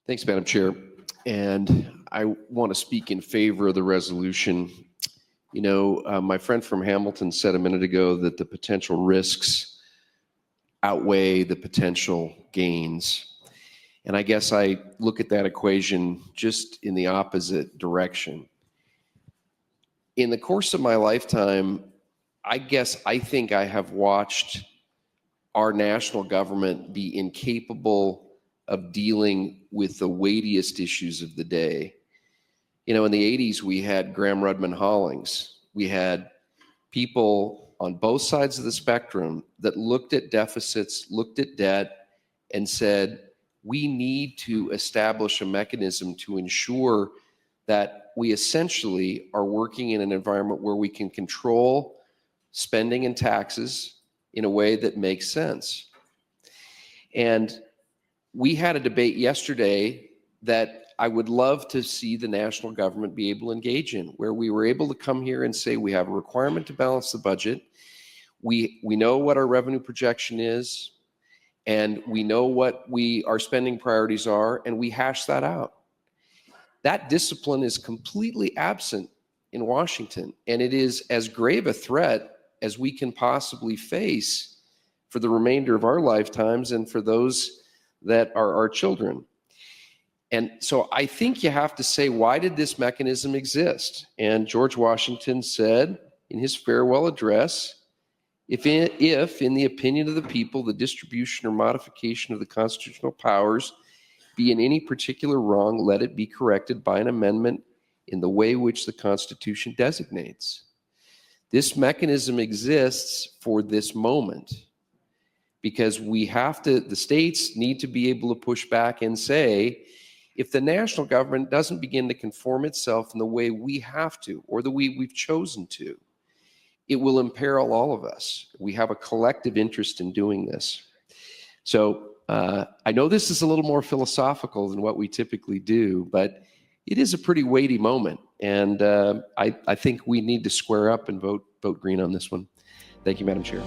Thanks, Madam Chair. And I want to speak in favor of the resolution. You know, my friend from Hamilton said a minute ago that the potential risks outweigh the potential gains. And I guess I look at that equation just in the opposite direction. In the course of my lifetime, I think I have watched our national government be incapable of dealing with the weightiest issues of the day. You know, in the 80s, we had Graham Rudman Hollings. We had people on both sides of the spectrum that looked at deficits, looked at debt, and said, we need to establish a mechanism to ensure that we essentially are working in an environment where we can control spending and taxes in a way that makes sense. And we had a debate yesterday that I would love to see the national government be able to engage in, where we were able to come here and say we have a requirement to balance the budget. We know what our revenue projection is, and we know what our spending priorities are, and we hash that out. That discipline is completely absent in Washington, and it is as grave a threat as we can possibly face for the remainder of our lifetimes and for those that are our children. And so I think you have to say, why did this mechanism exist? And George Washington said in his farewell address, if in the opinion of the people, the distribution or modification of the constitutional powers be in any particular wrong, let it be corrected by an amendment in the way which the Constitution designates. This mechanism exists for this moment because the states need to be able to push back and say, if the national government doesn't begin to conform itself in the way we have to, or the way we've chosen to, it will imperil all of us. We have a collective interest in doing this. So I know this is a little more philosophical than what we typically do, but it is a pretty weighty moment. And I think we need to square up and vote green on this one. Thank you, Madam Chair.